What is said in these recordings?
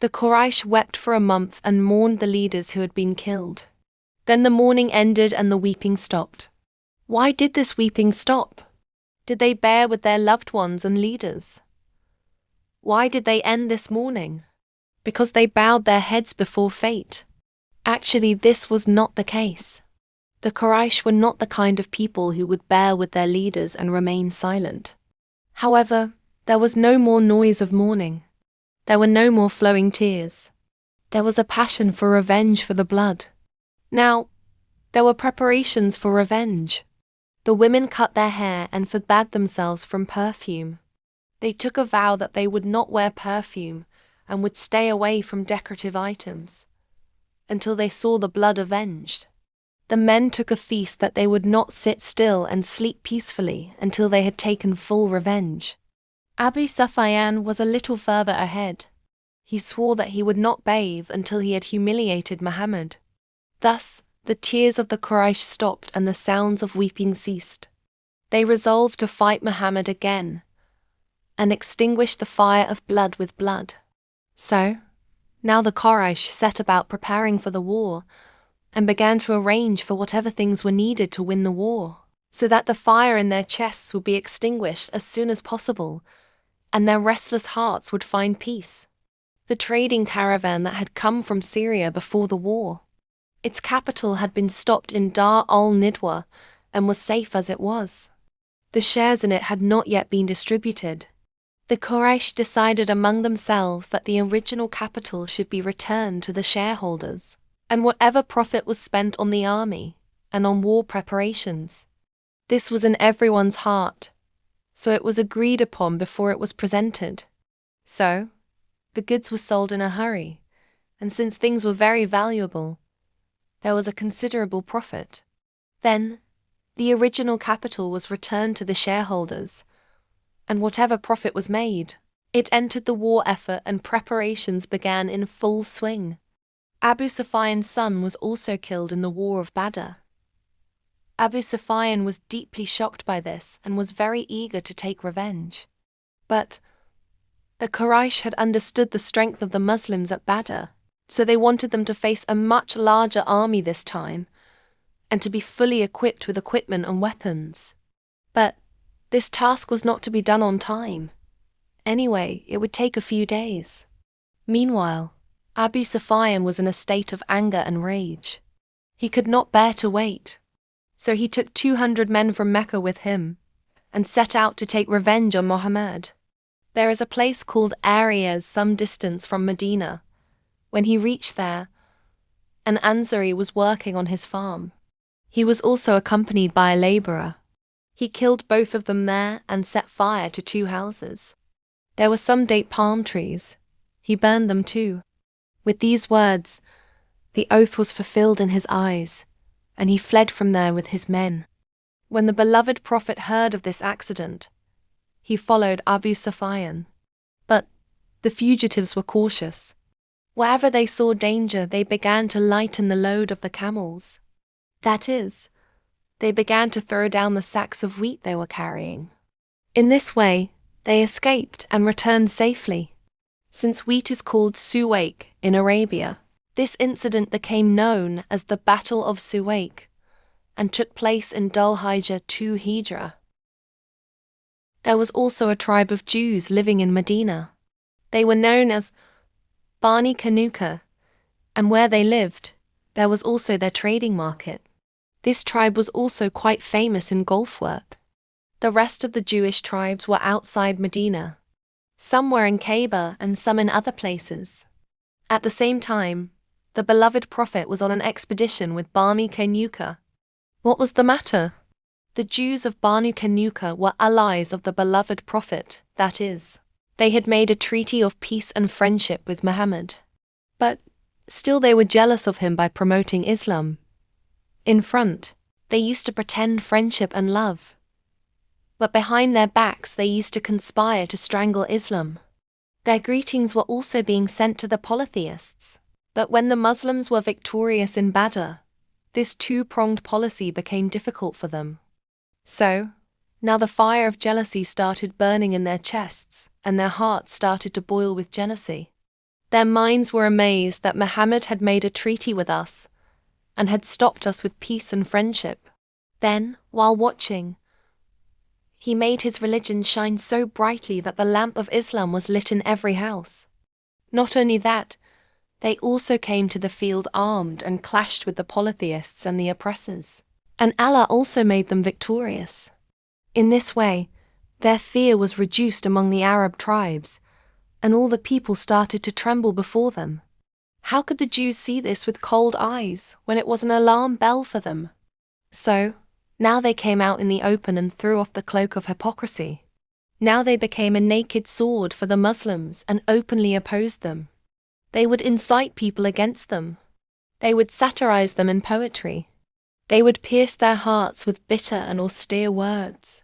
The Quraysh wept for a month and mourned the leaders who had been killed. Then the mourning ended and the weeping stopped. Why did this weeping stop? Did they bear with their loved ones and leaders? Why did they end this mourning? Because they bowed their heads before fate. Actually, this was not the case. The Quraysh were not the kind of people who would bear with their leaders and remain silent. However, there was no more noise of mourning. There were no more flowing tears. There was a passion for revenge for the blood. Now, there were preparations for revenge. The women cut their hair and forbade themselves from perfume. They took a vow that they would not wear perfume and would stay away from decorative items until they saw the blood avenged. The men took a feast that they would not sit still and sleep peacefully until they had taken full revenge. Abu Sufyan was a little further ahead. He swore that he would not bathe until he had humiliated Muhammad. Thus, the tears of the Quraysh stopped and the sounds of weeping ceased. They resolved to fight Muhammad again and extinguish the fire of blood with blood. So, now the Quraysh set about preparing for the war and began to arrange for whatever things were needed to win the war, so that the fire in their chests would be extinguished as soon as possible, and their restless hearts would find peace. The trading caravan that had come from Syria before the war, its capital had been stopped in Dar al-Nidwa and was safe as it was. The shares in it had not yet been distributed. The Quraysh decided among themselves that the original capital should be returned to the shareholders, and whatever profit was spent on the army and on war preparations. This was in everyone's heart, so it was agreed upon before it was presented. So, the goods were sold in a hurry, and since things were very valuable, there was a considerable profit. Then, the original capital was returned to the shareholders, and whatever profit was made, it entered the war effort and preparations began in full swing. Abu Sufyan's son was also killed in the war of Badr. Abu Sufyan was deeply shocked by this and was very eager to take revenge. But the Quraysh had understood the strength of the Muslims at Badr, so they wanted them to face a much larger army this time and to be fully equipped with equipment and weapons. But this task was not to be done on time. Anyway, it would take a few days. Meanwhile, Abu Sufyan was in a state of anger and rage. He could not bear to wait, so he took 200 men from Mecca with him and set out to take revenge on Muhammad. There is a place called Ariez some distance from Medina. When he reached there, an Ansari was working on his farm. He was also accompanied by a laborer. He killed both of them there and set fire to 2 houses. There were some date palm trees. He burned them too. With these words, the oath was fulfilled in his eyes, and he fled from there with his men. When the beloved Prophet heard of this accident, he followed Abu Sufyan. But the fugitives were cautious. Wherever they saw danger, they began to lighten the load of the camels. That is, they began to throw down the sacks of wheat they were carrying. In this way, they escaped and returned safely. Since wheat is called suwaik in Arabia, this incident became known as the Battle of Suwaik and took place in Dhul Hijjah 2 Hijra. There was also a tribe of Jews living in Medina. They were known as Bani Kanuka, and where they lived, there was also their trading market. This tribe was also quite famous in golf work. The rest of the Jewish tribes were outside Medina. Some were in Kaaba and some in other places. At the same time, the beloved Prophet was on an expedition with Bani Kanuka. What was the matter? The Jews of Bani Kanuka were allies of the beloved Prophet, that is, they had made a treaty of peace and friendship with Muhammad. But still they were jealous of him by promoting Islam. In front, they used to pretend friendship and love. But behind their backs they used to conspire to strangle Islam. Their greetings were also being sent to the polytheists. But when the Muslims were victorious in Badr, this 2-pronged policy became difficult for them. So, now the fire of jealousy started burning in their chests, and their hearts started to boil with jealousy. Their minds were amazed that Muhammad had made a treaty with us and had stopped us with peace and friendship. Then, while watching, he made his religion shine so brightly that the lamp of Islam was lit in every house. Not only that, they also came to the field armed and clashed with the polytheists and the oppressors. And Allah also made them victorious. In this way, their fear was reduced among the Arab tribes, and all the people started to tremble before them. How could the Jews see this with cold eyes when it was an alarm bell for them? So, now they came out in the open and threw off the cloak of hypocrisy. Now they became a naked sword for the Muslims and openly opposed them. They would incite people against them. They would satirize them in poetry. They would pierce their hearts with bitter and austere words.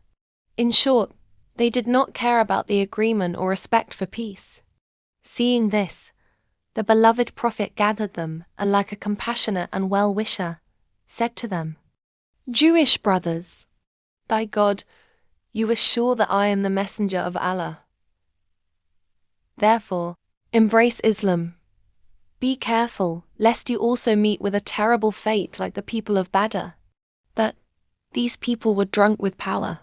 In short, they did not care about the agreement or respect for peace. Seeing this, the beloved Prophet gathered them and, like a compassionate and well-wisher, said to them, "Jewish brothers, by God, you are sure that I am the messenger of Allah. Therefore, embrace Islam. Be careful, lest you also meet with a terrible fate like the people of Badr." But these people were drunk with power.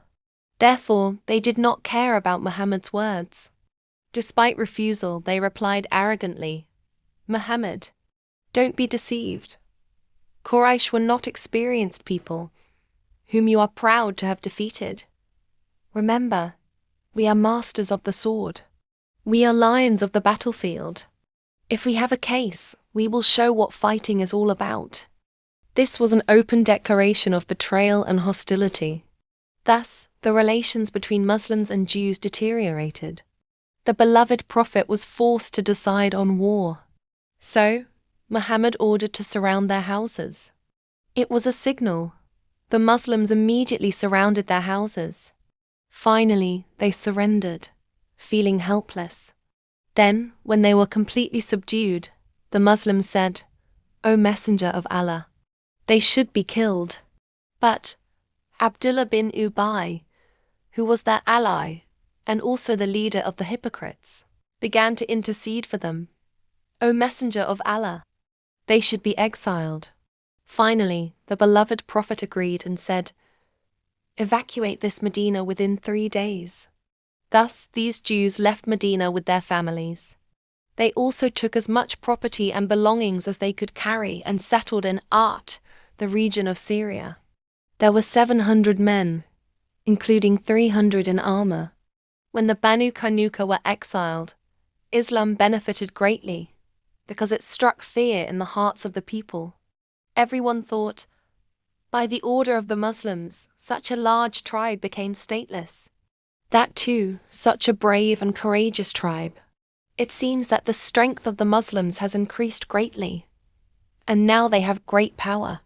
Therefore, they did not care about Muhammad's words. Despite refusal, they replied arrogantly, "Muhammad, don't be deceived. Quraysh were not experienced people, whom you are proud to have defeated. Remember, we are masters of the sword. We are lions of the battlefield. If we have a case, we will show what fighting is all about." This was an open declaration of betrayal and hostility. Thus, the relations between Muslims and Jews deteriorated. The beloved Prophet was forced to decide on war. So, Muhammad ordered to surround their houses. It was a signal. The Muslims immediately surrounded their houses. Finally, they surrendered, feeling helpless. Then, when they were completely subdued, the Muslims said, "O Messenger of Allah, they should be killed." But Abdullah bin Ubay, who was their ally and also the leader of the hypocrites, began to intercede for them. "O Messenger of Allah, they should be exiled." Finally, the beloved Prophet agreed and said, "Evacuate this Medina within 3 days." Thus, these Jews left Medina with their families. They also took as much property and belongings as they could carry and settled in Art, the region of Syria. There were 700 men, including 300 in armor. When the Banu Qaynuqa were exiled, Islam benefited greatly because it struck fear in the hearts of the people. Everyone thought, by the order of the Muslims, such a large tribe became stateless. That too, such a brave and courageous tribe. It seems that the strength of the Muslims has increased greatly, and now they have great power.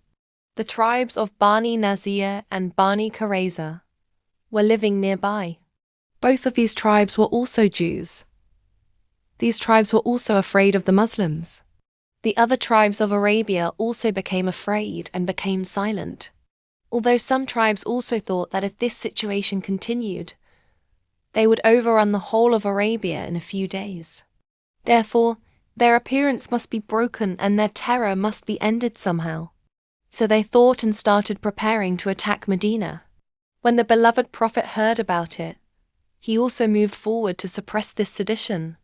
The tribes of Bani Nazir and Bani Qurayza were living nearby. Both of these tribes were also Jews. These tribes were also afraid of the Muslims. The other tribes of Arabia also became afraid and became silent. Although some tribes also thought that if this situation continued, they would overrun the whole of Arabia in a few days. Therefore, their appearance must be broken and their terror must be ended somehow. So they thought and started preparing to attack Medina. When the beloved Prophet heard about it, he also moved forward to suppress this sedition.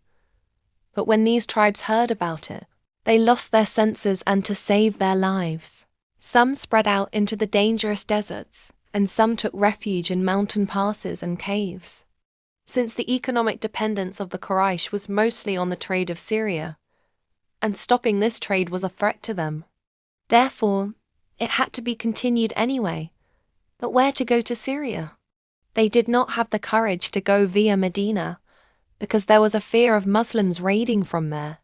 But when these tribes heard about it, they lost their senses and to save their lives. Some spread out into the dangerous deserts, and some took refuge in mountain passes and caves. Since the economic dependence of the Quraysh was mostly on the trade of Syria, and stopping this trade was a threat to them. Therefore, it had to be continued anyway. But where to go to Syria? They did not have the courage to go via Medina, because there was a fear of Muslims raiding from there.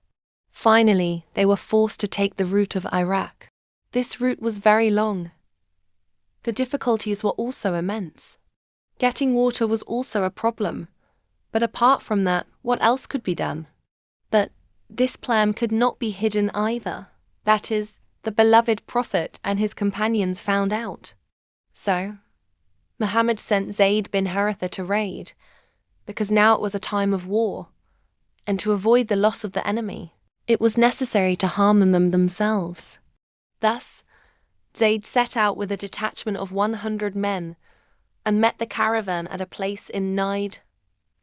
Finally, they were forced to take the route of Iraq. This route was very long. The difficulties were also immense. Getting water was also a problem. But apart from that, what else could be done? But this plan could not be hidden either. That is, the beloved Prophet and his companions found out. So, Muhammad sent Zayd bin Haritha to raid, because now it was a time of war, and to avoid the loss of the enemy. It was necessary to harm them themselves. Thus, Zayd set out with a detachment of 100 men and met the caravan at a place in Najd,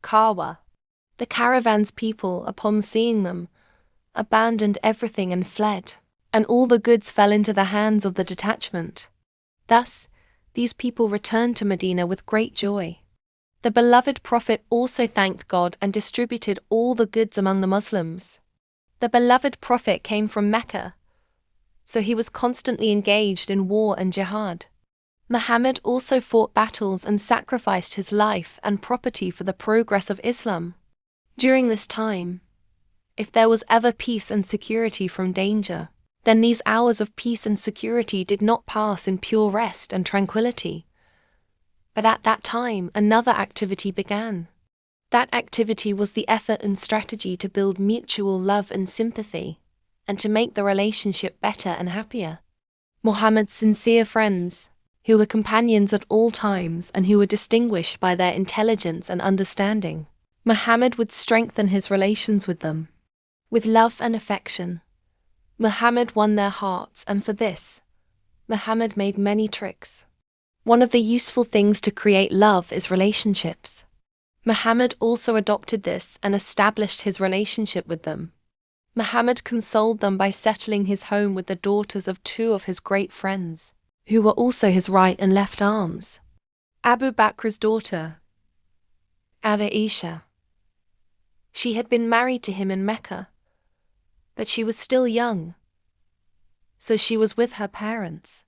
Kawa. The caravan's people, upon seeing them, abandoned everything and fled, and all the goods fell into the hands of the detachment. Thus, these people returned to Medina with great joy. The beloved Prophet also thanked God and distributed all the goods among the Muslims. The beloved Prophet came from Mecca, so he was constantly engaged in war and jihad. Muhammad also fought battles and sacrificed his life and property for the progress of Islam. During this time, if there was ever peace and security from danger, then these hours of peace and security did not pass in pure rest and tranquility. But at that time, another activity began. That activity was the effort and strategy to build mutual love and sympathy, and to make the relationship better and happier. Muhammad's sincere friends, who were companions at all times and who were distinguished by their intelligence and understanding, Muhammad would strengthen his relations with them. With love and affection, Muhammad won their hearts, and for this, Muhammad made many tricks. One of the useful things to create love is relationships. Muhammad also adopted this and established his relationship with them. Muhammad consoled them by settling his home with the daughters of two of his great friends, who were also his right and left arms. Abu Bakr's daughter, Aisha. She had been married to him in Mecca, but she was still young, so she was with her parents.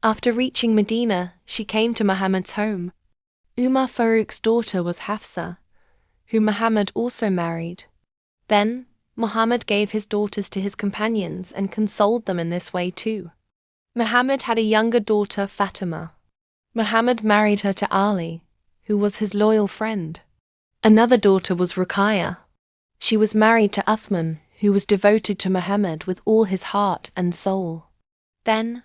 After reaching Medina, she came to Muhammad's home. Umar Farouk's daughter was Hafsa, whom Muhammad also married. Then, Muhammad gave his daughters to his companions and consoled them in this way too. Muhammad had a younger daughter, Fatima. Muhammad married her to Ali, who was his loyal friend. Another daughter was Ruqayya. She was married to Uthman, who was devoted to Muhammad with all his heart and soul. Then,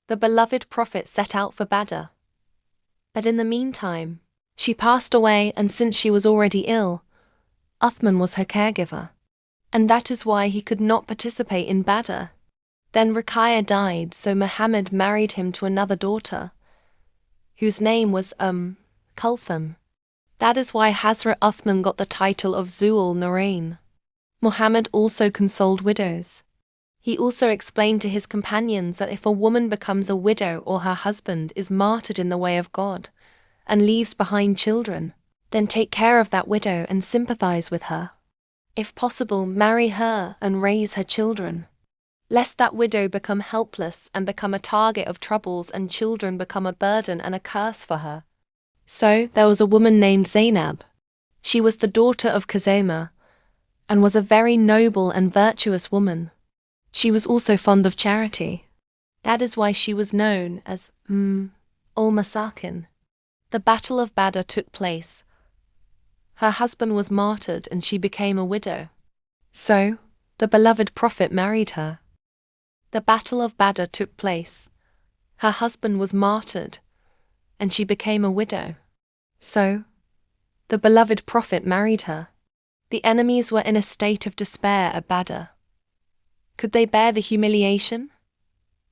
the beloved Prophet set out for Badr. But in the meantime, she passed away, and since she was already ill, Uthman was her caregiver, and that is why he could not participate in Badr. Then Ruqayya died, so Muhammad married him to another daughter, whose name was Kulthum. That is why Hazrat Uthman got the title of Zul Nurayn. Muhammad also consoled widows. He also explained to his companions that if a woman becomes a widow or her husband is martyred in the way of God and leaves behind children, then take care of that widow and sympathize with her. If possible, marry her and raise her children, lest that widow become helpless and become a target of troubles and children become a burden and a curse for her. So there was a woman named Zainab. She was the daughter of Khuzaimah and was a very noble and virtuous woman. She was also fond of charity. That is why she was known as Masakin. The Battle of Badr took place. Her husband was martyred and she became a widow. So, the beloved Prophet married her. The Battle of Badr took place. Her husband was martyred and she became a widow. So, the beloved Prophet married her. The enemies were in a state of despair at Badr. Could they bear the humiliation?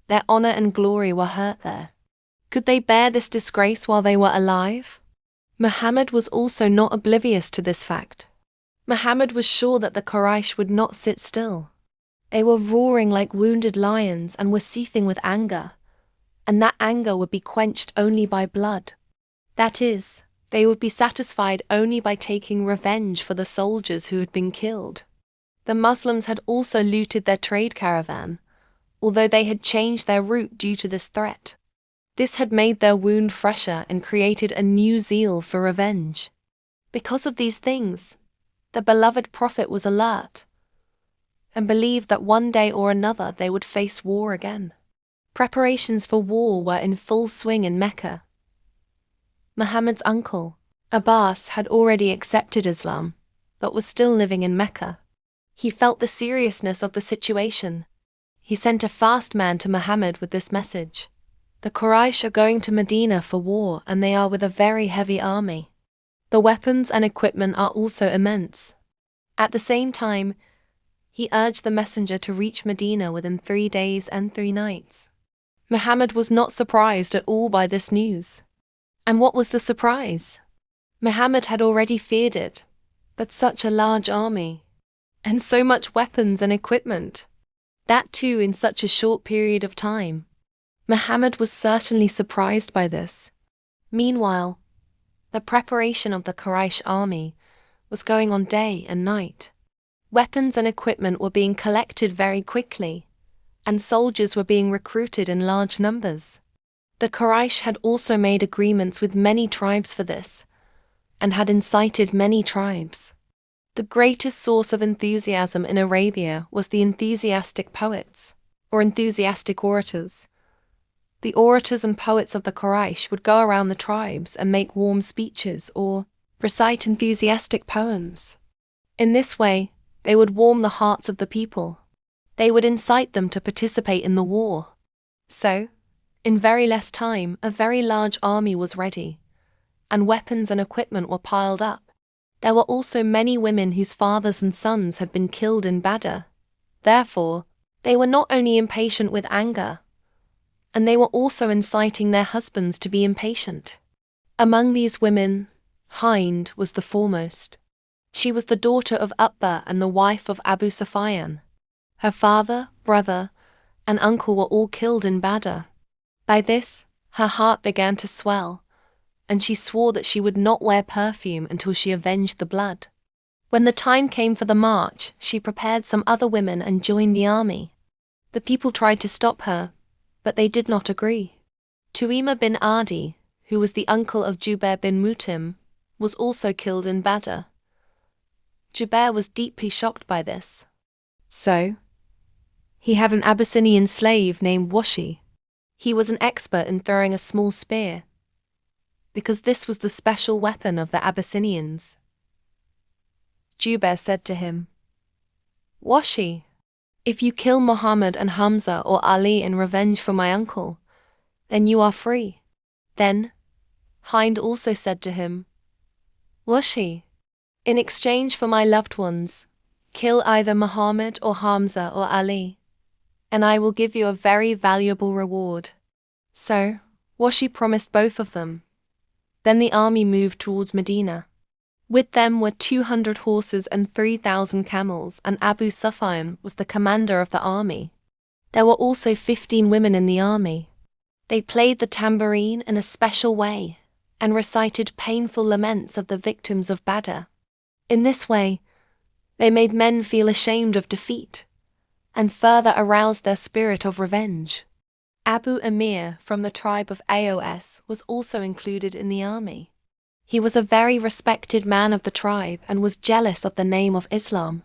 Their honor and glory were hurt there. Could they bear this disgrace while they were alive? Muhammad was also not oblivious to this fact. Muhammad was sure that the Quraysh would not sit still. They were roaring like wounded lions and were seething with anger, and that anger would be quenched only by blood. That is, they would be satisfied only by taking revenge for the soldiers who had been killed. The Muslims had also looted their trade caravan, although they had changed their route due to this threat. This had made their wound fresher and created a new zeal for revenge. Because of these things, the beloved Prophet was alert and believed that one day or another they would face war again. Preparations for war were in full swing in Mecca. Muhammad's uncle, Abbas, had already accepted Islam, but was still living in Mecca. He felt the seriousness of the situation. He sent a fast man to Muhammad with this message: "The Quraysh are going to Medina for war, and they are with a very heavy army. The weapons and equipment are also immense. At the same time, He urged the messenger to reach Medina within 3 days and 3 nights. Muhammad was not surprised at all by this news. And what was the surprise? Muhammad had already feared it, but such a large army, and so much weapons and equipment, that too in such a short period of time. Muhammad was certainly surprised by this. Meanwhile, the preparation of the Quraysh army was going on day and night. Weapons and equipment were being collected very quickly, and soldiers were being recruited in large numbers. The Quraysh had also made agreements with many tribes for this, and had incited many tribes. The greatest source of enthusiasm in Arabia was the enthusiastic poets, or enthusiastic orators. The orators and poets of the Quraysh would go around the tribes and make warm speeches or recite enthusiastic poems. In this way, they would warm the hearts of the people. They would incite them to participate in the war. So, in very less time, a very large army was ready, and weapons and equipment were piled up. There were also many women whose fathers and sons had been killed in Badr. Therefore, they were not only impatient with anger, and they were also inciting their husbands to be impatient. Among these women, Hind was the foremost. She was the daughter of Utbah and the wife of Abu Sufyan. Her father, brother, and uncle were all killed in Badr. By this, her heart began to swell, and she swore that she would not wear perfume until she avenged the blood. When the time came for the march, she prepared some other women and joined the army. The people tried to stop her, but they did not agree. Tuima bin Adi, who was the uncle of Jubair bin Mutim, was also killed in Badr. Jubair was deeply shocked by this. So, he had an Abyssinian slave named Washi. He was an expert in throwing a small spear, because this was the special weapon of the Abyssinians. Jubair said to him, "Washi, if you kill Muhammad and Hamza or Ali in revenge for my uncle, then you are free." Then, Hind also said to him, "Washi, in exchange for my loved ones, kill either Muhammad or Hamza or Ali, and I will give you a very valuable reward." So, Washi promised both of them. Then the army moved towards Medina. With them were 200 horses and 3,000 camels, and Abu Sufyan was the commander of the army. There were also 15 women in the army. They played the tambourine in a special way, and recited painful laments of the victims of Badr. In this way, they made men feel ashamed of defeat, and further aroused their spirit of revenge. Abu Amir from the tribe of Aos was also included in the army. He was a very respected man of the tribe and was jealous of the name of Islam.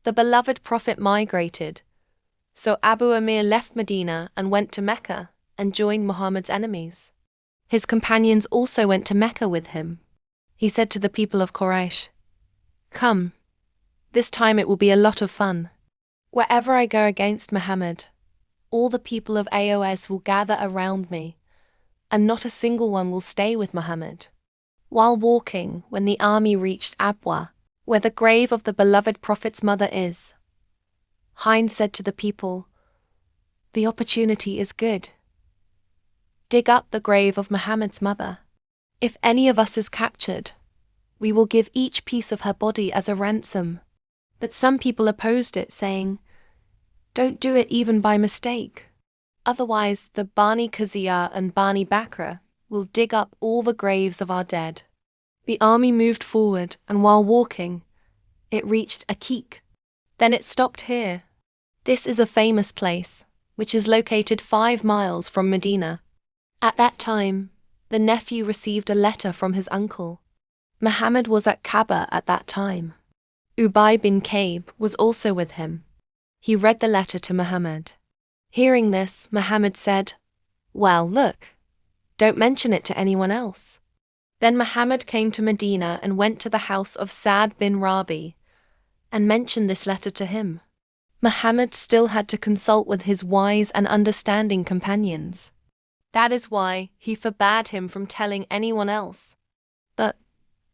The beloved Prophet migrated, so Abu Amir left Medina and went to Mecca and joined Muhammad's enemies. His companions also went to Mecca with him. He said to the people of Quraysh, "Come, this time it will be a lot of fun. Wherever I go against Muhammad, all the people of Aos will gather around me, and not a single one will stay with Muhammad." While walking, when the army reached Abwa, where the grave of the beloved Prophet's mother is, Hind said to the people, "The opportunity is good. Dig up the grave of Muhammad's mother. If any of us is captured, we will give each piece of her body as a ransom." But some people opposed it, saying, "Don't do it even by mistake. Otherwise the Bani Qaziyah and Bani Bakr will dig up all the graves of our dead." The army moved forward, and while walking, it reached Akik. Then it stopped here. This is a famous place, which is located 5 miles from Medina. At that time, the nephew received a letter from his uncle. Muhammad was at Kaaba at that time. Ubay bin Ka'b was also with him. He read the letter to Muhammad. Hearing this, Muhammad said, "Well, look, don't mention it to anyone else." Then Muhammad came to Medina and went to the house of Sa'd bin Rabi and mentioned this letter to him. Muhammad still had to consult with his wise and understanding companions. That is why he forbade him from telling anyone else. But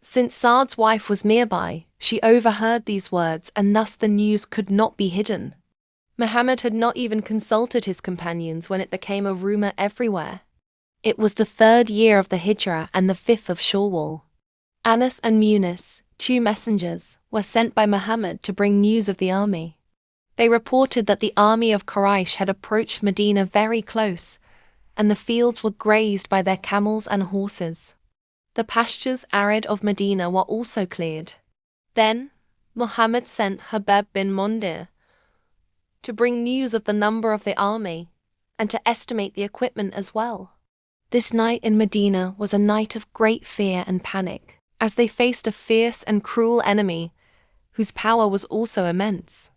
since Sa'd's wife was nearby, She overheard these words, and thus the news could not be hidden. Muhammad had not even consulted his companions when it became a rumor everywhere. It was the 3rd year of the Hijrah and the 5th of Shawwal. Anas and Munis, 2 messengers, were sent by Muhammad to bring news of the army. They reported that the army of Quraysh had approached Medina very close, and the fields were grazed by their camels and horses. The pastures arid of Medina were also cleared. Then Muhammad sent Habab bin Mundir to bring news of the number of the army and to estimate the equipment as well. This night in Medina was a night of great fear and panic, as they faced a fierce and cruel enemy whose power was also immense.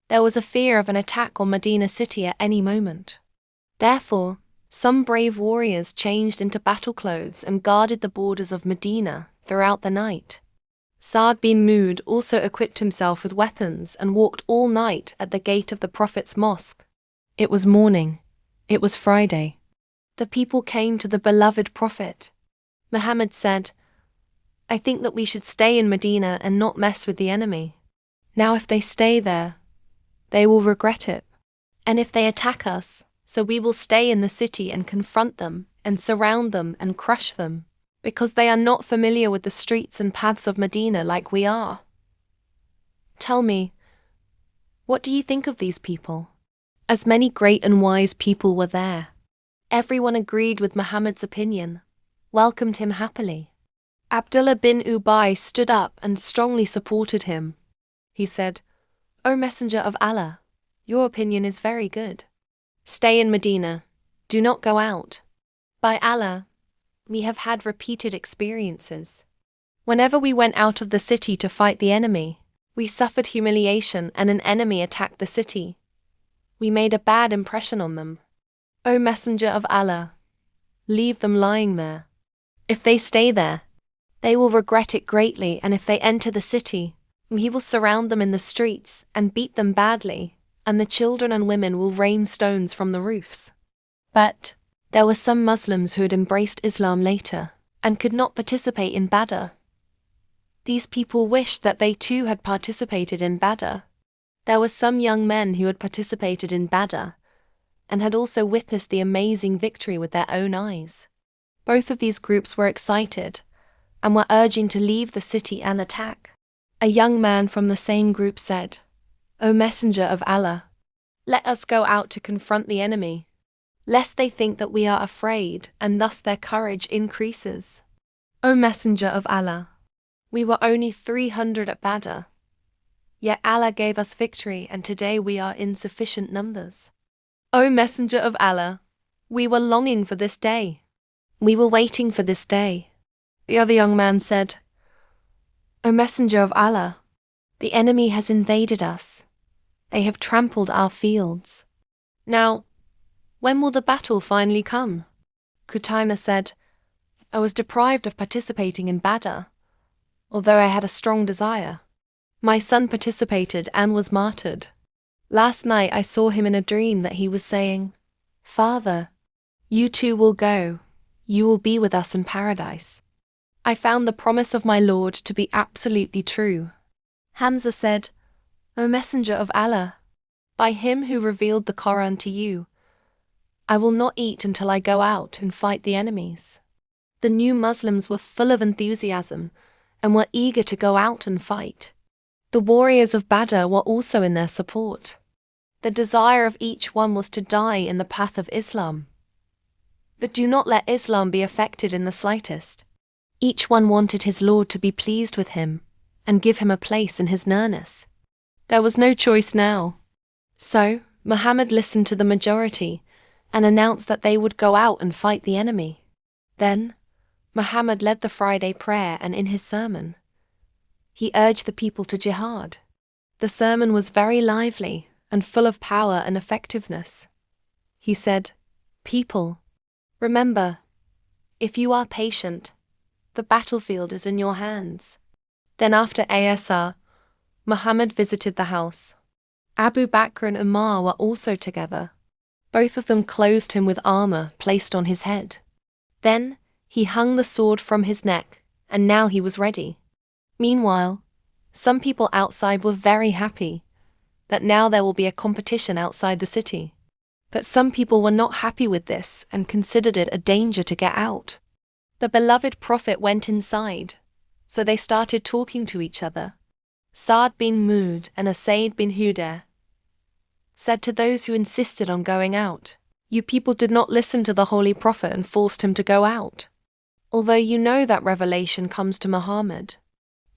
There was a fear of an attack on Medina city at any moment. Therefore, some brave warriors changed into battle clothes and guarded the borders of Medina throughout the night. Sa'd bin Mu'adh also equipped himself with weapons and walked all night at the gate of the Prophet's mosque. It was morning. It was Friday. The people came to the beloved Prophet. Muhammad said, "I think that we should stay in Medina and not mess with the enemy. Now if they stay there, they will regret it. And if they attack us, so we will stay in the city and confront them and surround them and crush them, because they are not familiar with the streets and paths of Medina like we are. Tell me, what do you think of these people?" As many great and wise people were there, everyone agreed with Muhammad's opinion, welcomed him happily. Abdullah bin Ubay stood up and strongly supported him. He said, "O Messenger of Allah, your opinion is very good. Stay in Medina, do not go out. By Allah, we have had repeated experiences. Whenever we went out of the city to fight the enemy, we suffered humiliation and an enemy attacked the city. We made a bad impression on them. O Messenger of Allah, leave them lying there. If they stay there, they will regret it greatly, and if they enter the city, we will surround them in the streets and beat them badly, and the children and women will rain stones from the roofs." But there were some Muslims who had embraced Islam later and could not participate in Badr. These people wished that they too had participated in Badr. There were some young men who had participated in Badr and had also witnessed the amazing victory with their own eyes. Both of these groups were excited and were urging to leave the city and attack. A young man from the same group said, "O Messenger of Allah, let us go out to confront the enemy, lest they think that we are afraid and thus their courage increases. O Messenger of Allah, we were only 300 at Badr, yet Allah gave us victory and today we are in sufficient numbers. O Messenger of Allah, we were longing for this day. We were waiting for this day." The other young man said, "O Messenger of Allah, the enemy has invaded us. They have trampled our fields. Now, when will the battle finally come?" Qutaymah said, "I was deprived of participating in Badr, although I had a strong desire. My son participated and was martyred. Last night I saw him in a dream that he was saying, 'Father, you too will go. You will be with us in paradise.' I found the promise of my Lord to be absolutely true." Hamza said, "O Messenger of Allah, by him who revealed the Quran to you, I will not eat until I go out and fight the enemies." The new Muslims were full of enthusiasm and were eager to go out and fight. The warriors of Badr were also in their support. The desire of each one was to die in the path of Islam. But do not let Islam be affected in the slightest. Each one wanted his Lord to be pleased with him and give him a place in his nearness. There was no choice now. So Muhammad listened to the majority and announced that they would go out and fight the enemy. Then Muhammad led the Friday prayer, and in his sermon, he urged the people to jihad. The sermon was very lively and full of power and effectiveness. He said, "People, remember, if you are patient, the battlefield is in your hands." Then after Asr, Muhammad visited the house. Abu Bakr and Umar were also together. Both of them clothed him with armor placed on his head. Then he hung the sword from his neck, and now he was ready. Meanwhile, Some people outside were very happy that now there will be a competition outside the city. But some people were not happy with this and considered it a danger to get out. The beloved Prophet went inside, so they started talking to each other. Sa'd bin Mu'adh and Usayd bin Hudayr said to those who insisted on going out, "You people did not listen to the Holy Prophet and forced him to go out. Although you know that revelation comes to Muhammad.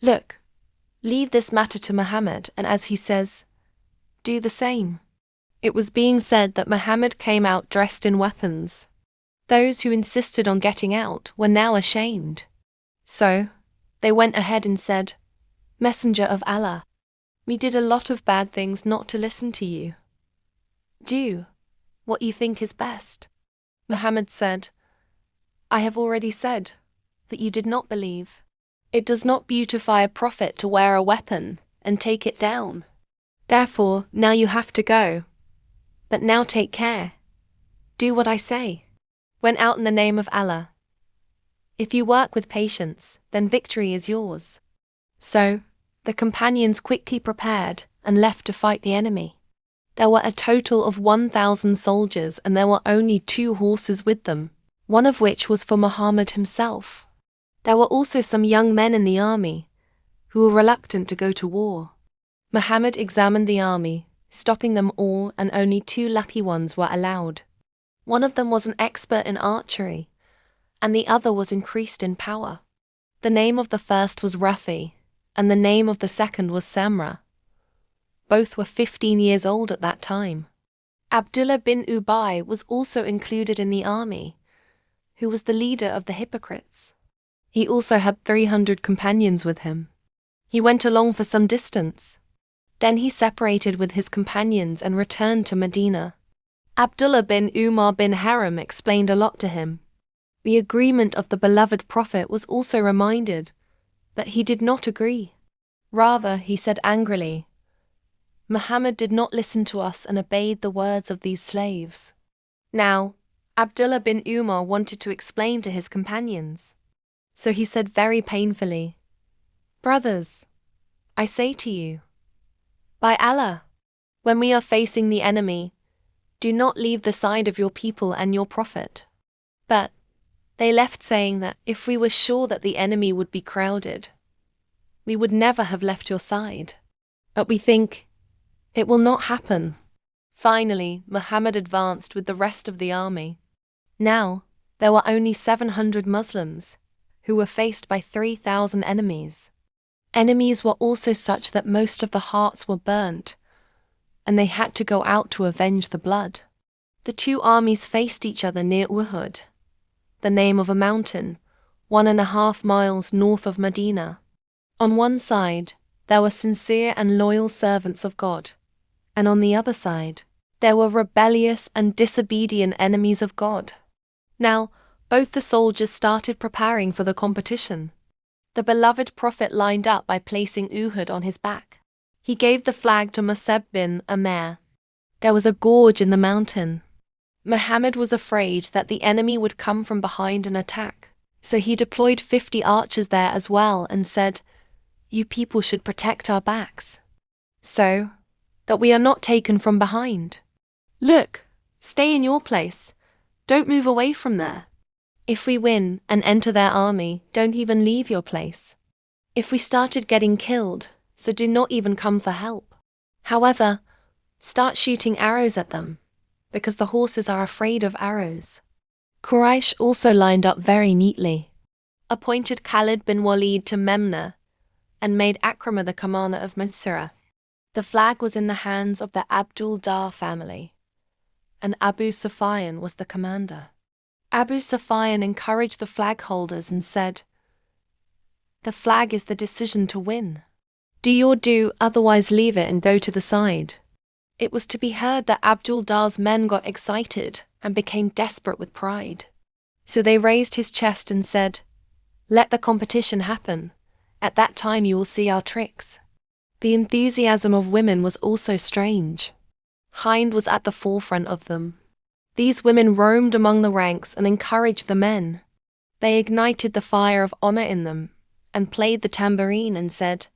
Look, leave this matter to Muhammad, and as he says, do the same." It was being said that Muhammad came out dressed in weapons. Those who insisted on getting out were now ashamed. So, they went ahead and said, "Messenger of Allah, we did a lot of bad things not to listen to you. Do what you think is best." Muhammad said, "I have already said that you did not believe. It does not beautify a prophet to wear a weapon and take it down. Therefore, now you have to go. But now take care. Do what I say. Went out in the name of Allah. If you work with patience, then victory is yours." So, the companions quickly prepared and left to fight the enemy. There were a total of 1,000 soldiers, and there were only 2 horses with them, one of which was for Muhammad himself. There were also some young men in the army who were reluctant to go to war. Muhammad examined the army, stopping them all, and only 2 lucky ones were allowed. One of them was an expert in archery, and the other was increased in power. The name of the first was Rafi, and the name of the second was Samra. Both were 15 years old at that time. Abdullah bin Ubay was also included in the army, who was the leader of the hypocrites. He also had 300 companions with him. He went along for some distance. Then he separated with his companions and returned to Medina. Abdullah bin Umar bin Haram explained a lot to him. The agreement of the beloved Prophet was also reminded, but he did not agree. Rather, he said angrily, "Muhammad did not listen to us and obeyed the words of these slaves." Now, Abdullah bin Umar wanted to explain to his companions. So he said very painfully, "Brothers, I say to you, by Allah, when we are facing the enemy, do not leave the side of your people and your Prophet." But they left saying that if we were sure that the enemy would be crowded, we would never have left your side. But we think it will not happen. Finally, Muhammad advanced with the rest of the army. Now, there were only 700 Muslims, who were faced by 3,000 enemies. Enemies were also such that most of the hearts were burnt, and they had to go out to avenge the blood. The 2 armies faced each other near Uhud, the name of a mountain, 1.5 miles north of Medina. On one side, there were sincere and loyal servants of God, and on the other side, there were rebellious and disobedient enemies of God. Now, both the soldiers started preparing for the competition. The beloved Prophet lined up by placing Uhud on his back. He gave the flag to Mus'ab bin Umair. There was a gorge in the mountain. Muhammad was afraid that the enemy would come from behind and attack, so he deployed 50 archers there as well and said, "You people should protect our backs, so that we are not taken from behind. Look, stay in your place. Don't move away from there. If we win and enter their army, don't even leave your place. If we started getting killed, so do not even come for help. However, start shooting arrows at them, because the horses are afraid of arrows." Quraysh also lined up very neatly, appointed Khalid bin Walid to Memna, and made Akramah the commander of Mansura. The flag was in the hands of the Abdul Dar family, and Abu Sufyan was the commander. Abu Sufyan encouraged the flag holders and said, "The flag is the decision to win. Do your do, otherwise leave it and go to the side." It was to be heard that Abdul Dar's men got excited and became desperate with pride. So they raised his chest and said, "Let the competition happen. At that time you will see our tricks." The enthusiasm of women was also strange. Hind was at the forefront of them. These women roamed among the ranks and encouraged the men. They ignited the fire of honor in them and played the tambourine and said,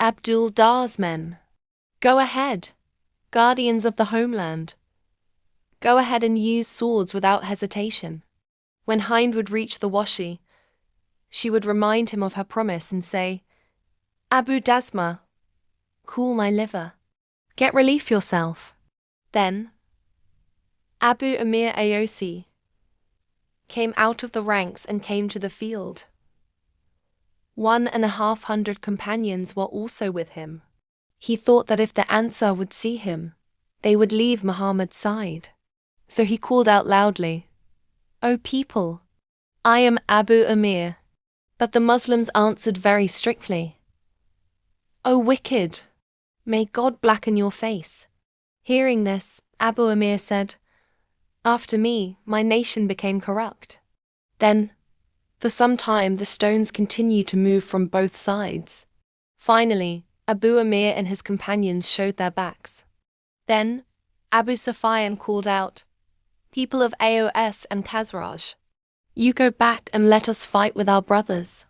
Abdul Dar's men. Go ahead, guardians of the homeland. Go ahead and use swords without hesitation. When Hind would reach the washi, she would remind him of her promise and say, Abu Dasma, cool my liver. Get relief yourself. Then, Muhammad-e-Arabisallam came out of the ranks and came to the field. 1,500 companions were also with him. He thought that if the Ansar would see him, they would leave Muhammad's side. So he called out loudly, O people, I am Abu Amir. But the Muslims answered very strictly, O wicked, may God blacken your face. Hearing this, Abu Amir said, After me, my nation became corrupt. Then, for some time, the stones continued to move from both sides. Finally, Abu Amir and his companions showed their backs. Then, Abu Sufyan called out, People of Aos and Khazraj, you go back and let us fight with our brothers.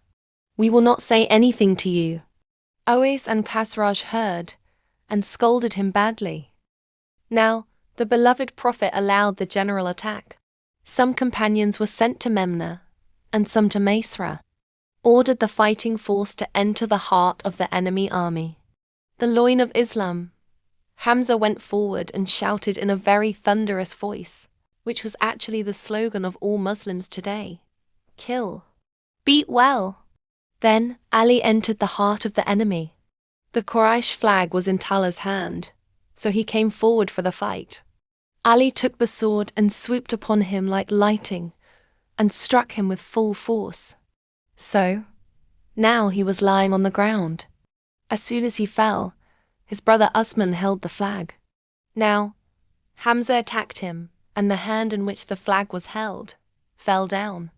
We will not say anything to you. Aos and Khazraj heard and scolded him badly. Now, the beloved Prophet allowed the general attack. Some companions were sent to Memna and some to Maysra, ordered the fighting force to enter the heart of the enemy army. The loin of Islam. Hamza went forward and shouted in a very thunderous voice, which was actually the slogan of all Muslims today. Kill. Beat well. Then Ali entered the heart of the enemy. The Quraysh flag was in Talha's hand, so he came forward for the fight. Ali took the sword and swooped upon him like lightning and struck him with full force. So, now he was lying on the ground. As soon as he fell, his brother Usman held the flag. Now, Hamza attacked him, and the hand in which the flag was held fell down.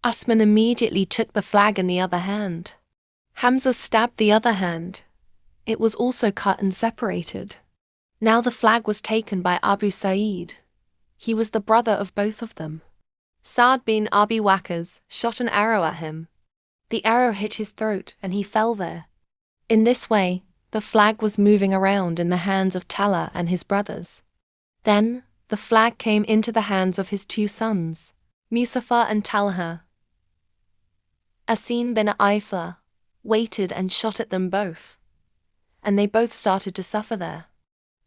Usman immediately took the flag in the other hand. Hamza stabbed the other hand. It was also cut and separated. Now the flag was taken by Abu Sa'id. He was the brother of both of them. Sa'd bin Abi Waqqas shot an arrow at him. The arrow hit his throat and he fell there. In this way, the flag was moving around in the hands of Talha and his brothers. Then, the flag came into the hands of his two sons, Musafa and Talha. Asim bin Aifa waited and shot at them both, and they both started to suffer there.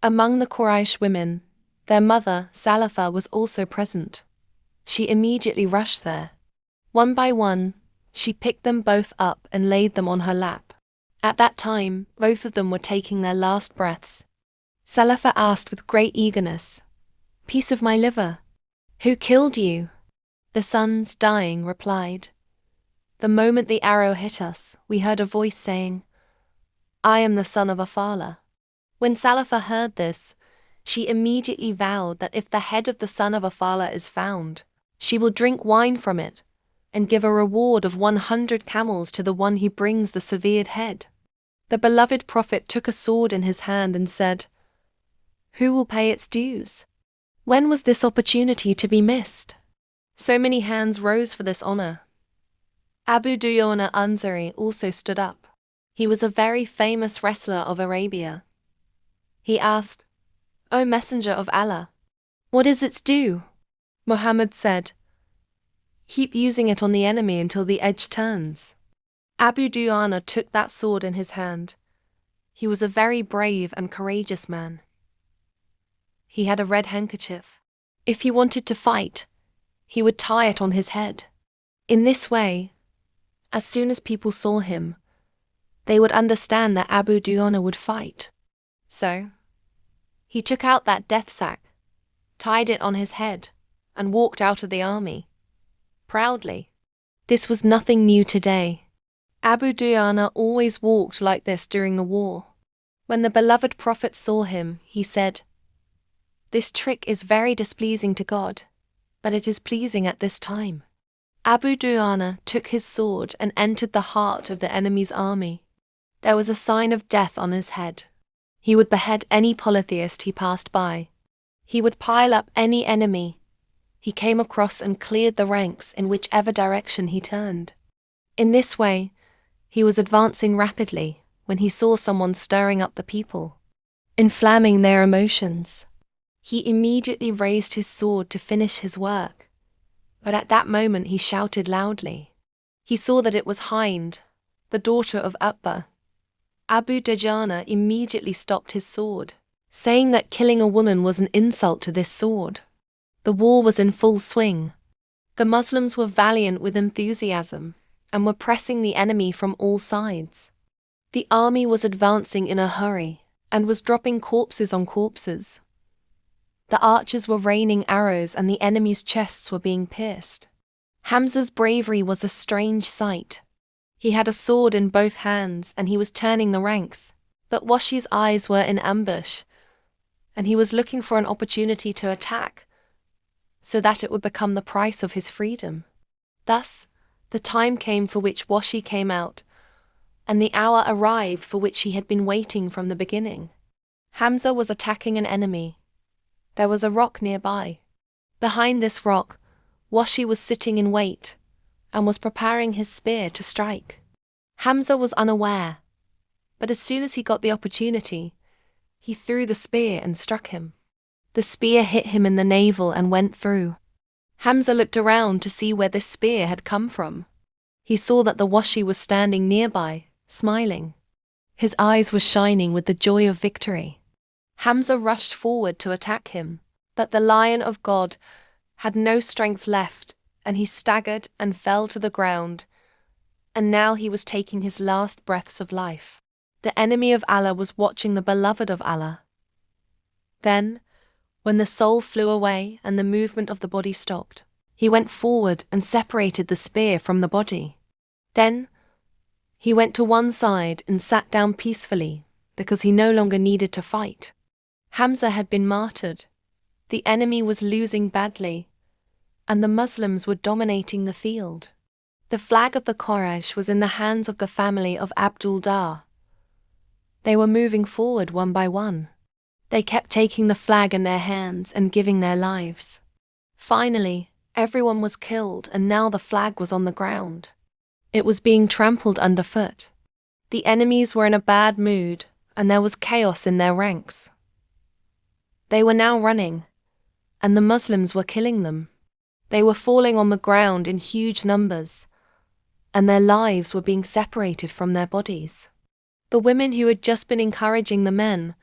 Among the Quraysh women, their mother, Salafa, was also present. She immediately rushed there. One by one, she picked them both up and laid them on her lap. At that time, both of them were taking their last breaths. Salafa asked with great eagerness, Piece of my liver, who killed you? The sons, dying, replied, The moment the arrow hit us, we heard a voice saying, I am the son of Afala. When Salafa heard this, she immediately vowed that if the head of the son of Afala is found, she will drink wine from it and give a reward of 100 camels to the one who brings the severed head. The beloved Prophet took a sword in his hand and said, Who will pay its dues? When was this opportunity to be missed? So many hands rose for this honor. Abu Duyana Ansari also stood up. He was a very famous wrestler of Arabia. He asked, O Messenger of Allah, what is its due? Muhammad said, Keep using it on the enemy until the edge turns. Abu Duyana took that sword in his hand. He was a very brave and courageous man. He had a red handkerchief. If he wanted to fight, he would tie it on his head. In this way, as soon as people saw him, they would understand that Abu Duyana would fight. So, he took out that death sack, tied it on his head, and walked out of the army. Proudly. This was nothing new today. Abu Duyana always walked like this during the war. When the beloved Prophet saw him, he said, This trick is very displeasing to God, but it is pleasing at this time. Abu Duyana took his sword and entered the heart of the enemy's army. There was a sign of death on his head. He would behead any polytheist he passed by. He would pile up any enemy he came across and cleared the ranks in whichever direction he turned. In this way, he was advancing rapidly, when he saw someone stirring up the people, inflaming their emotions. He immediately raised his sword to finish his work, but at that moment he shouted loudly. He saw that it was Hind, the daughter of Utbah. Abu Dujana immediately stopped his sword, saying that killing a woman was an insult to this sword. The war was in full swing. The Muslims were valiant with enthusiasm and were pressing the enemy from all sides. The army was advancing in a hurry and was dropping corpses on corpses. The archers were raining arrows and the enemy's chests were being pierced. Hamza's bravery was a strange sight. He had a sword in both hands and he was turning the ranks, but Washi's eyes were in ambush, and he was looking for an opportunity to attack, so that it would become the price of his freedom. Thus, the time came for which Washi came out, and the hour arrived for which he had been waiting from the beginning. Hamza was attacking an enemy. There was a rock nearby. Behind this rock, Washi was sitting in wait and was preparing his spear to strike. Hamza was unaware, but as soon as he got the opportunity, he threw the spear and struck him. The spear hit him in the navel and went through. Hamza looked around to see where this spear had come from. He saw that the Washi was standing nearby, smiling. His eyes were shining with the joy of victory. Hamza rushed forward to attack him, but the Lion of God had no strength left, and he staggered and fell to the ground, and now he was taking his last breaths of life. The enemy of Allah was watching the beloved of Allah. Then, when the soul flew away and the movement of the body stopped, he went forward and separated the spear from the body. Then, he went to one side and sat down peacefully because he no longer needed to fight. Hamza had been martyred. The enemy was losing badly, and the Muslims were dominating the field. The flag of the Quraysh was in the hands of the family of Abdul Dar. They were moving forward one by one. They kept taking the flag in their hands and giving their lives. Finally, everyone was killed and now the flag was on the ground. It was being trampled underfoot. The enemies were in a bad mood and there was chaos in their ranks. They were now running, and the Muslims were killing them. They were falling on the ground in huge numbers, and their lives were being separated from their bodies. The women who had just been encouraging the men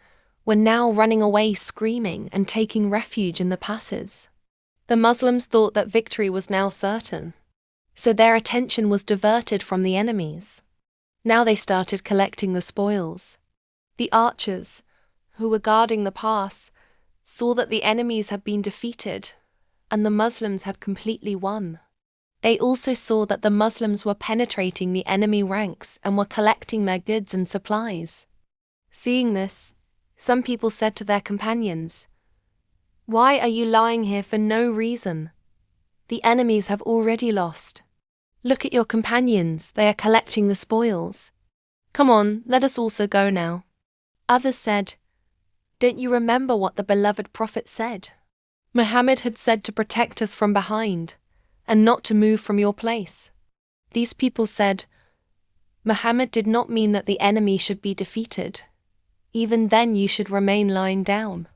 were now running away screaming and taking refuge in the passes. The Muslims thought that victory was now certain, so their attention was diverted from the enemies. Now they started collecting the spoils. The archers, who were guarding the pass, saw that the enemies had been defeated and the Muslims had completely won. They also saw that the Muslims were penetrating the enemy ranks and were collecting their goods and supplies. Seeing this, some people said to their companions, "Why are you lying here for no reason? The enemies have already lost. Look at your companions, they are collecting the spoils. Come on, let us also go now." Others said, "Don't you remember what the beloved Prophet said? Muhammad had said to protect us from behind, and not to move from your place." These people said, "Muhammad did not mean that the enemy should be defeated. Even then you should remain lying down."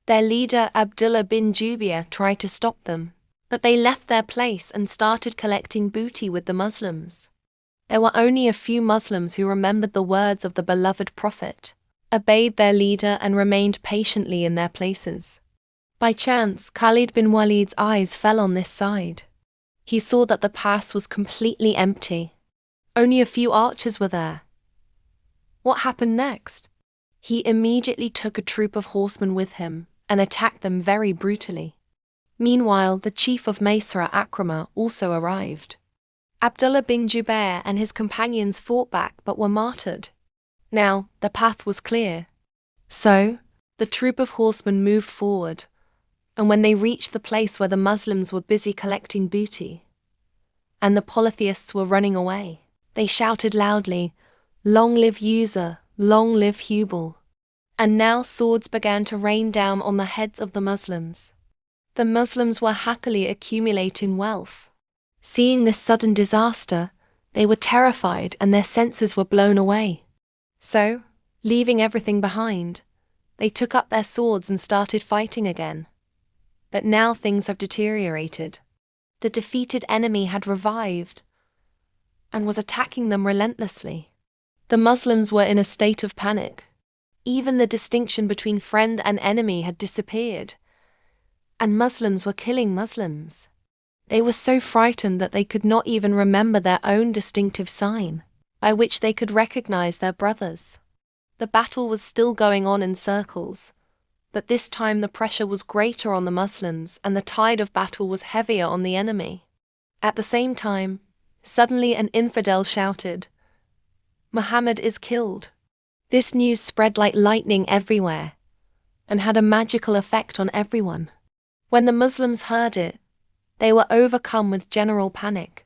Their leader Abdullah bin Jubair tried to stop them, but they left their place and started collecting booty with the Muslims. There were only a few Muslims who remembered the words of the beloved Prophet, obeyed their leader and remained patiently in their places. By chance, Khalid bin Walid's eyes fell on this side. He saw that the pass was completely empty. Only a few archers were there. What happened next? He immediately took a troop of horsemen with him and attacked them very brutally. Meanwhile, the chief of Maysara Akrama also arrived. Abdullah bin Jubair and his companions fought back but were martyred. Now, the path was clear. So, the troop of horsemen moved forward, and when they reached the place where the Muslims were busy collecting booty, and the polytheists were running away, they shouted loudly, "Long live Uzzah, long live Hubal." And now swords began to rain down on the heads of the Muslims. The Muslims were happily accumulating wealth. Seeing this sudden disaster, they were terrified and their senses were blown away. So, leaving everything behind, they took up their swords and started fighting again. But now things have deteriorated. The defeated enemy had revived and was attacking them relentlessly. The Muslims were in a state of panic. Even the distinction between friend and enemy had disappeared, and Muslims were killing Muslims. They were so frightened that they could not even remember their own distinctive sign, by which they could recognize their brothers. The battle was still going on in circles, but this time the pressure was greater on the Muslims and the tide of battle was heavier on the enemy. At the same time, suddenly an infidel shouted, "Muhammad is killed." This news spread like lightning everywhere and had a magical effect on everyone. When the Muslims heard it, they were overcome with general panic.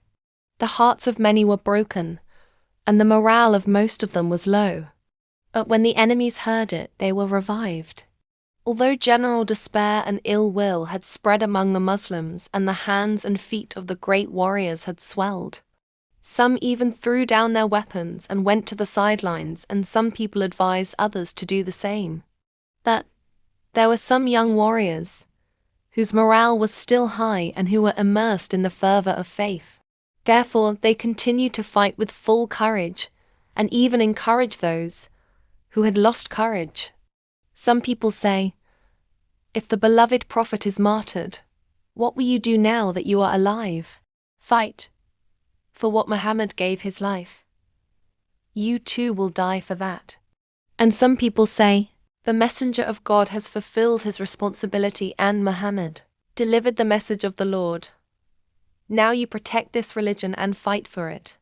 The hearts of many were broken, and the morale of most of them was low. But when the enemies heard it, they were revived. Although general despair and ill will had spread among the Muslims and the hands and feet of the great warriors had swelled, some even threw down their weapons and went to the sidelines, and some people advised others to do the same. That there were some young warriors whose morale was still high and who were immersed in the fervor of faith. Therefore, they continued to fight with full courage and even encourage those who had lost courage. Some people say, "If the beloved Prophet is martyred, what will you do now that you are alive? Fight for what Muhammad gave his life. You too will die for that." And some people say, "The Messenger of God has fulfilled his responsibility and Muhammad delivered the message of the Lord. Now you protect this religion and fight for it.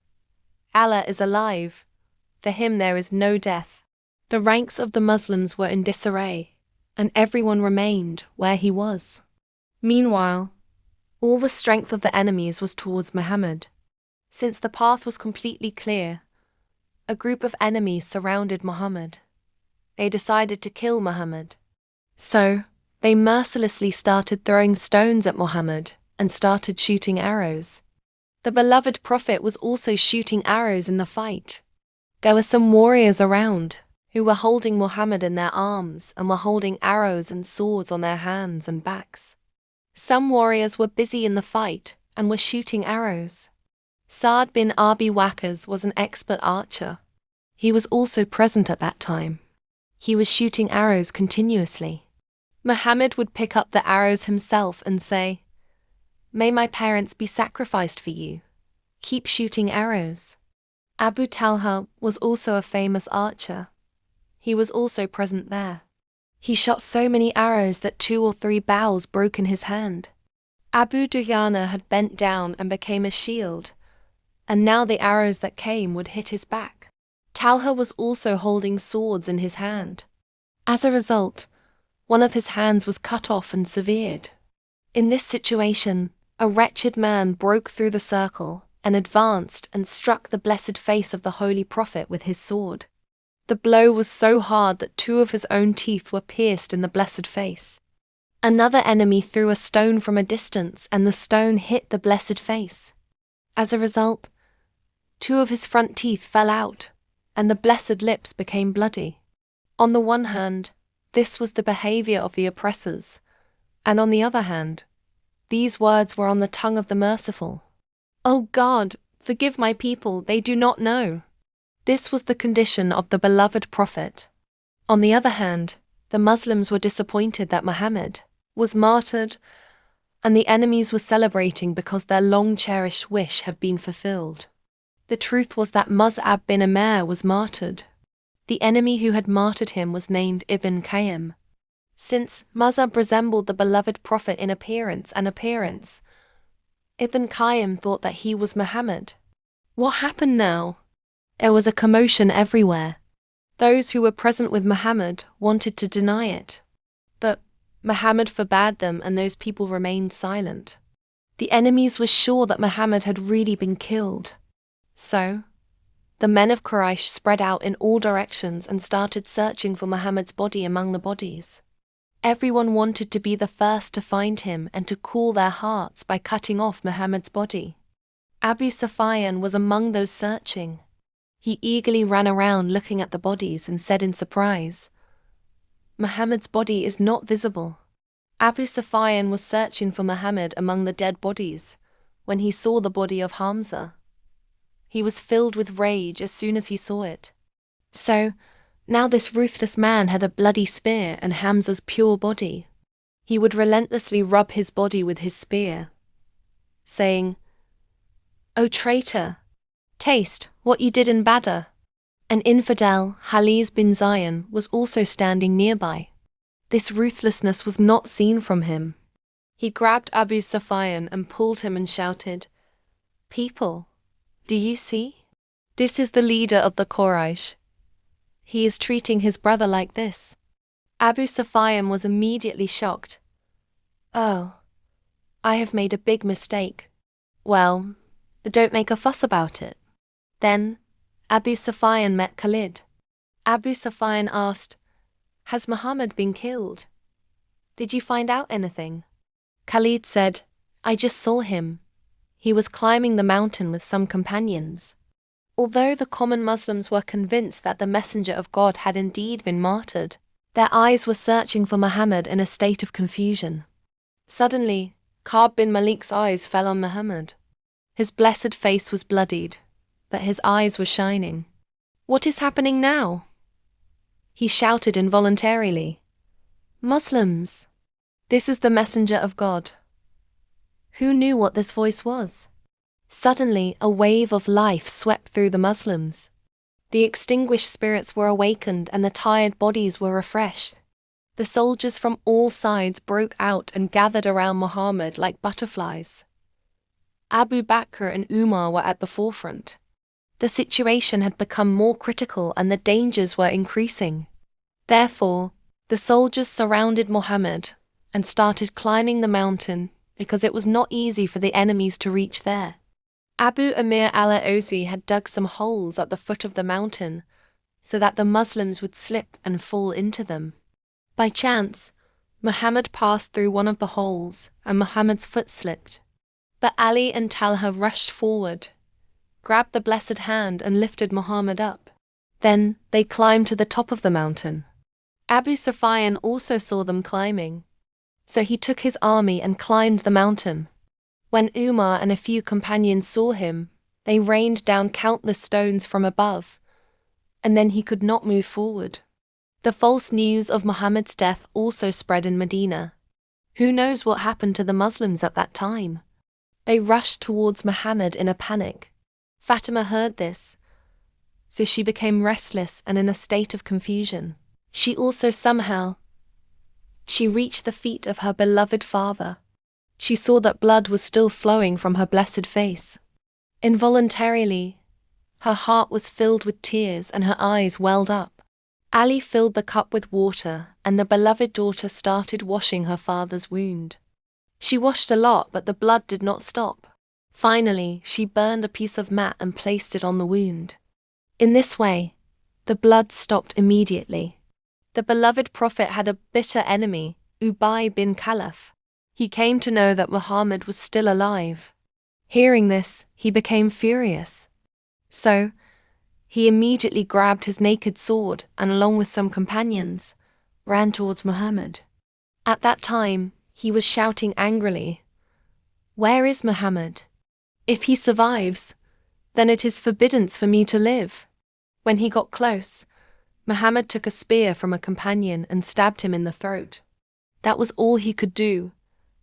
Allah is alive. For him there is no death." The ranks of the Muslims were in disarray, and everyone remained where he was. Meanwhile, all the strength of the enemies was towards Muhammad. Since the path was completely clear, a group of enemies surrounded Muhammad. They decided to kill Muhammad. So, they mercilessly started throwing stones at Muhammad and started shooting arrows. The beloved Prophet was also shooting arrows in the fight. There were some warriors around who were holding Muhammad in their arms and were holding arrows and swords on their hands and backs. Some warriors were busy in the fight and were shooting arrows. Sa'd bin Abi Waqqas was an expert archer. He was also present at that time. He was shooting arrows continuously. Muhammad would pick up the arrows himself and say, "May my parents be sacrificed for you. Keep shooting arrows." Abu Talha was also a famous archer. He was also present there. He shot so many arrows that 2 or 3 bows broke in his hand. Abu Dujana had bent down and became a shield, and now the arrows that came would hit his back. Talha was also holding swords in his hand. As a result, one of his hands was cut off and severed. In this situation, a wretched man broke through the circle and advanced and struck the blessed face of the Holy Prophet with his sword. The blow was so hard that 2 of his own teeth were pierced in the blessed face. Another enemy threw a stone from a distance and the stone hit the blessed face. As a result, 2 of his front teeth fell out, and the blessed lips became bloody. On the one hand, this was the behavior of the oppressors, and on the other hand, these words were on the tongue of the merciful. "O God, forgive my people, they do not know." This was the condition of the beloved Prophet. On the other hand, the Muslims were disappointed that Muhammad was martyred, and the enemies were celebrating because their long-cherished wish had been fulfilled. The truth was that Mus'ab bin Umair was martyred. The enemy who had martyred him was named Ibn Qayyim. Since Mus'ab resembled the beloved Prophet in appearance, Ibn Qayyim thought that he was Muhammad. What happened now? There was a commotion everywhere. Those who were present with Muhammad wanted to deny it, but Muhammad forbade them, and those people remained silent. The enemies were sure that Muhammad had really been killed. So, the men of Quraysh spread out in all directions and started searching for Muhammad's body among the bodies. Everyone wanted to be the first to find him and to cool their hearts by cutting off Muhammad's body. Abu Sufyan was among those searching. He eagerly ran around looking at the bodies and said in surprise, "Muhammad's body is not visible." Abu Sufyan was searching for Muhammad among the dead bodies when he saw the body of Hamza. He was filled with rage as soon as he saw it. So, now this ruthless man had a bloody spear and Hamza's pure body. He would relentlessly rub his body with his spear, saying, "O traitor, taste what you did in Badr." An infidel, Haliz bin Zion, was also standing nearby. This ruthlessness was not seen from him. He grabbed Abu Sufyan and pulled him and shouted, "People, do you see? This is the leader of the Quraysh. He is treating his brother like this." Abu Sufyan was immediately shocked. "Oh, I have made a big mistake." "Well, don't make a fuss about it." Then Abu Sufyan met Khalid. Abu Sufyan asked, "Has Muhammad been killed? Did you find out anything?" Khalid said, "I just saw him. He was climbing the mountain with some companions." Although the common Muslims were convinced that the Messenger of God had indeed been martyred, their eyes were searching for Muhammad in a state of confusion. Suddenly, Ka'b bin Malik's eyes fell on Muhammad. His blessed face was bloodied, but his eyes were shining. "What is happening now?" He shouted involuntarily, "Muslims! This is the Messenger of God." Who knew what this voice was? Suddenly, a wave of life swept through the Muslims. The extinguished spirits were awakened and the tired bodies were refreshed. The soldiers from all sides broke out and gathered around Muhammad like butterflies. Abu Bakr and Umar were at the forefront. The situation had become more critical and the dangers were increasing. Therefore, the soldiers surrounded Muhammad and started climbing the mountain because it was not easy for the enemies to reach there. Abu Amir al-Osi had dug some holes at the foot of the mountain so that the Muslims would slip and fall into them. By chance, Muhammad passed through one of the holes and Muhammad's foot slipped. But Ali and Talha rushed forward, grabbed the blessed hand and lifted Muhammad up. Then they climbed to the top of the mountain. Abu Sufyan also saw them climbing, so he took his army and climbed the mountain. When Umar and a few companions saw him, they rained down countless stones from above, and then he could not move forward. The false news of Muhammad's death also spread in Medina. Who knows what happened to the Muslims at that time? They rushed towards Muhammad in a panic. Fatima heard this, so she became restless and in a state of confusion. She reached the feet of her beloved father. She saw that blood was still flowing from her blessed face. Involuntarily, her heart was filled with tears and her eyes welled up. Ali filled the cup with water and the beloved daughter started washing her father's wound. She washed a lot, but the blood did not stop. Finally, she burned a piece of mat and placed it on the wound. In this way, the blood stopped immediately. The beloved Prophet had a bitter enemy, Ubay bin Khalaf. He came to know that Muhammad was still alive. Hearing this, he became furious. So, he immediately grabbed his naked sword and along with some companions, ran towards Muhammad. At that time, he was shouting angrily, "Where is Muhammad? If he survives, then it is forbidden for me to live." When he got close, Muhammad took a spear from a companion and stabbed him in the throat. That was all he could do,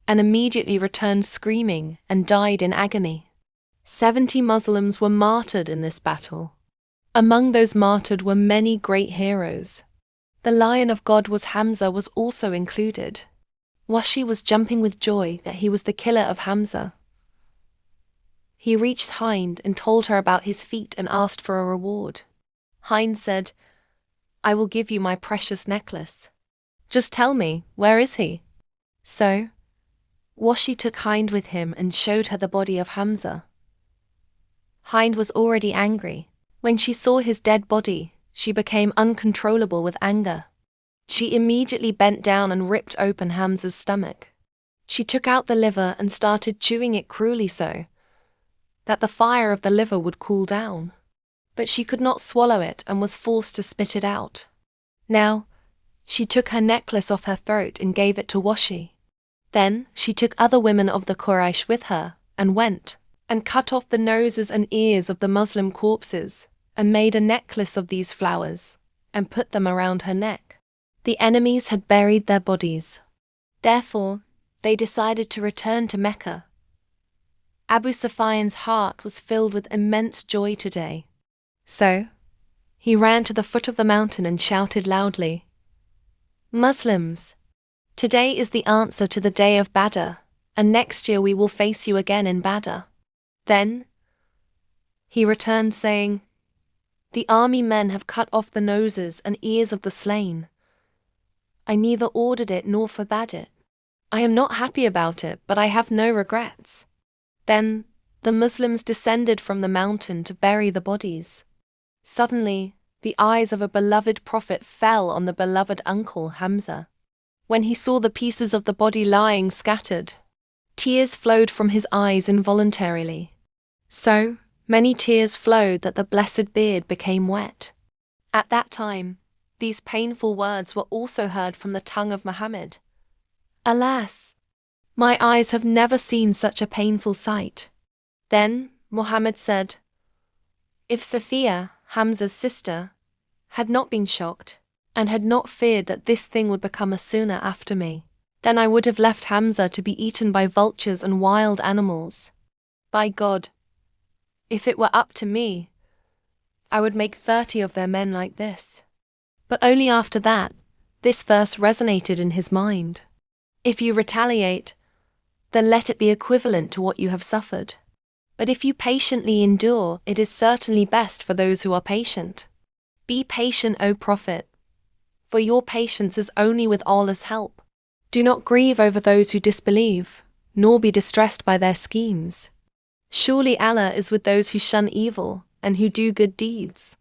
and immediately returned screaming and died in agony. 70 Muslims were martyred in this battle. Among those martyred were many great heroes. The Lion of God Hamza was also included. Washi was jumping with joy that he was the killer of Hamza. He reached Hind and told her about his feat and asked for a reward. Hind said, "I will give you my precious necklace. Just tell me, where is he?" So, Washi took Hind with him and showed her the body of Hamza. Hind was already angry. When she saw his dead body, she became uncontrollable with anger. She immediately bent down and ripped open Hamza's stomach. She took out the liver and started chewing it cruelly so that the fire of the liver would cool down. but she could not swallow it and was forced to spit it out. Now, she took her necklace off her throat and gave it to Washi. Then she took other women of the Quraysh with her, and went and cut off the noses and ears of the Muslim corpses, and made a necklace of these flowers, and put them around her neck. The enemies had buried their bodies. Therefore, they decided to return to Mecca. Abu Sufyan's heart was filled with immense joy today. So, he ran to the foot of the mountain and shouted loudly, "Muslims, today is the answer to the day of Badr, and next year we will face you again in Badr." Then, he returned saying, "The army men have cut off the noses and ears of the slain. I neither ordered it nor forbade it. I am not happy about it, but I have no regrets." Then the Muslims descended from the mountain to bury the bodies. Suddenly, the eyes of a beloved prophet fell on the beloved uncle Hamza. When he saw the pieces of the body lying scattered, tears flowed from his eyes involuntarily. So many tears flowed that the blessed beard became wet. At that time, these painful words were also heard from the tongue of Muhammad. "Alas! My eyes have never seen such a painful sight." Then Muhammad said, "If Safiya, Hamza's sister, had not been shocked, and had not feared that this thing would become a sunnah after me, then I would have left Hamza to be eaten by vultures and wild animals. By God, if it were up to me, I would make 30 of their men like this." But only after that, this verse resonated in his mind. If you retaliate, then let it be equivalent to what you have suffered. But if you patiently endure, it is certainly best for those who are patient. Be patient, O Prophet, for your patience is only with Allah's help. Do not grieve over those who disbelieve, nor be distressed by their schemes. Surely Allah is with those who shun evil and who do good deeds.